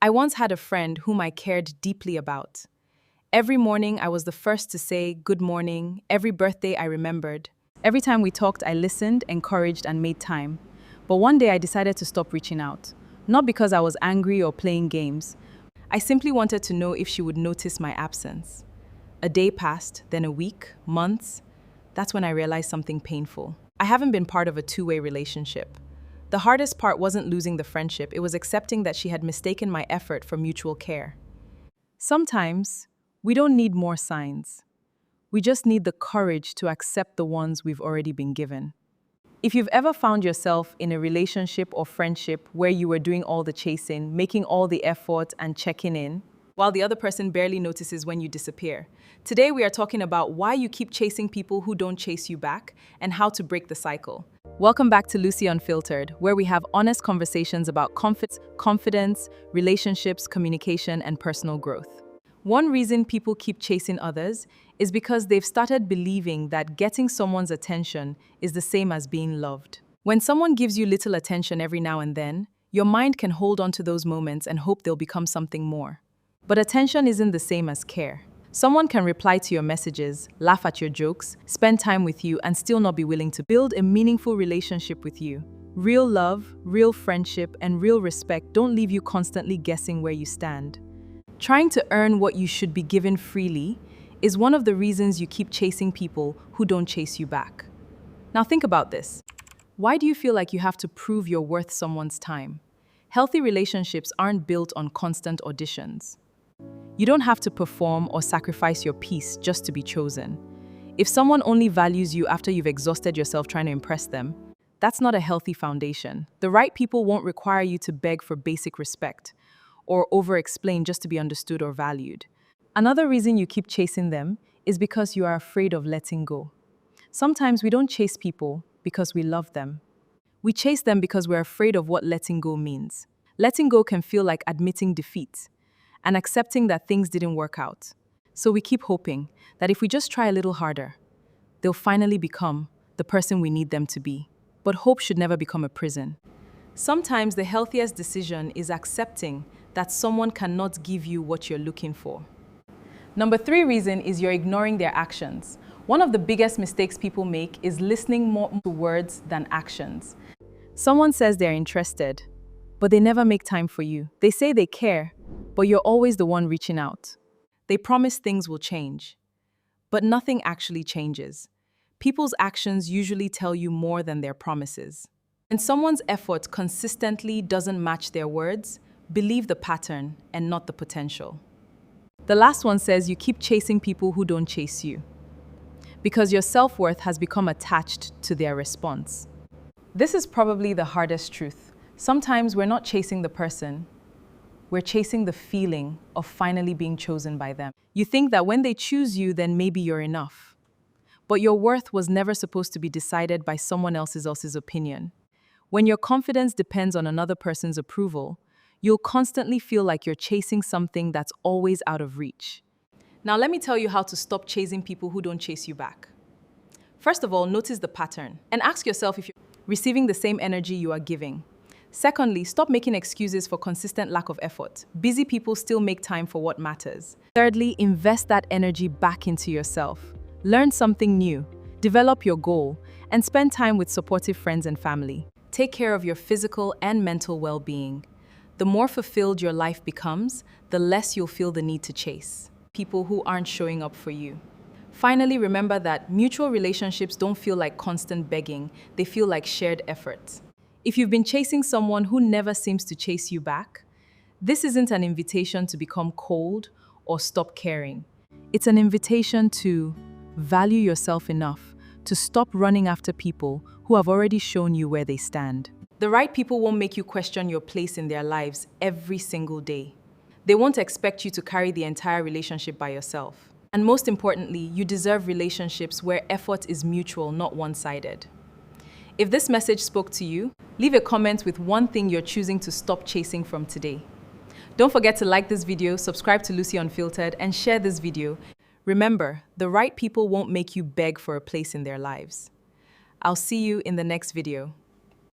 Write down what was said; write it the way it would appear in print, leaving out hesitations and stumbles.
I once had a friend whom I cared deeply about. Every morning, I was the first to say good morning. Every birthday, I remembered. Every time we talked, I listened, encouraged, and made time. But one day, I decided to stop reaching out. Not because I was angry or playing games. I simply wanted to know if she would notice my absence. A day passed, then a week, months. That's when I realized something painful. I haven't been part of a two-way relationship. The hardest part wasn't losing the friendship, it was accepting that she had mistaken my effort for mutual care. Sometimes, we don't need more signs. We just need the courage to accept the ones we've already been given. If you've ever found yourself in a relationship or friendship where you were doing all the chasing, making all the effort and checking in, while the other person barely notices when you disappear, today we are talking about why you keep chasing people who don't chase you back and how to break the cycle. Welcome back to Lucy Unfiltered, where we have honest conversations about confidence, relationships, communication, and personal growth. One reason people keep chasing others is because they've started believing that getting someone's attention is the same as being loved. When someone gives you little attention every now and then, your mind can hold on to those moments and hope they'll become something more. But attention isn't the same as care. Someone can reply to your messages, laugh at your jokes, spend time with you, and still not be willing to build a meaningful relationship with you. Real love, real friendship, and real respect don't leave you constantly guessing where you stand. Trying to earn what you should be given freely is one of the reasons you keep chasing people who don't chase you back. Now think about this. Why do you feel like you have to prove you're worth someone's time? Healthy relationships aren't built on constant auditions. You don't have to perform or sacrifice your peace just to be chosen. If someone only values you after you've exhausted yourself trying to impress them, that's not a healthy foundation. The right people won't require you to beg for basic respect or over-explain just to be understood or valued. Another reason you keep chasing them is because you are afraid of letting go. Sometimes we don't chase people because we love them. We chase them because we're afraid of what letting go means. Letting go can feel like admitting defeat and accepting that things didn't work out. So we keep hoping that if we just try a little harder, they'll finally become the person we need them to be. But hope should never become a prison. Sometimes the healthiest decision is accepting that someone cannot give you what you're looking for. Number 3 reason is you're ignoring their actions. One of the biggest mistakes people make is listening more to words than actions. Someone says they're interested, but they never make time for you. They say they care, but you're always the one reaching out. They promise things will change, but nothing actually changes. People's actions usually tell you more than their promises. When someone's effort consistently doesn't match their words, believe the pattern and not the potential. The last one says you keep chasing people who don't chase you, because your self-worth has become attached to their response. This is probably the hardest truth. Sometimes we're not chasing the person, we're chasing the feeling of finally being chosen by them. You think that when they choose you, then maybe you're enough. But your worth was never supposed to be decided by someone else's opinion. When your confidence depends on another person's approval, you'll constantly feel like you're chasing something that's always out of reach. Now let me tell you how to stop chasing people who don't chase you back. First of all, notice the pattern and ask yourself if you're receiving the same energy you are giving. Secondly, stop making excuses for consistent lack of effort. Busy people still make time for what matters. Thirdly, invest that energy back into yourself. Learn something new, develop your goal, and spend time with supportive friends and family. Take care of your physical and mental well-being. The more fulfilled your life becomes, the less you'll feel the need to chase people who aren't showing up for you. Finally, remember that mutual relationships don't feel like constant begging, they feel like shared efforts. If you've been chasing someone who never seems to chase you back, this isn't an invitation to become cold or stop caring. It's an invitation to value yourself enough to stop running after people who have already shown you where they stand. The right people won't make you question your place in their lives every single day. They won't expect you to carry the entire relationship by yourself. And most importantly, you deserve relationships where effort is mutual, not one-sided. If this message spoke to you, leave a comment with one thing you're choosing to stop chasing from today. Don't forget to like this video, subscribe to Lucy Unfiltered, and share this video. Remember, the right people won't make you beg for a place in their lives. I'll see you in the next video.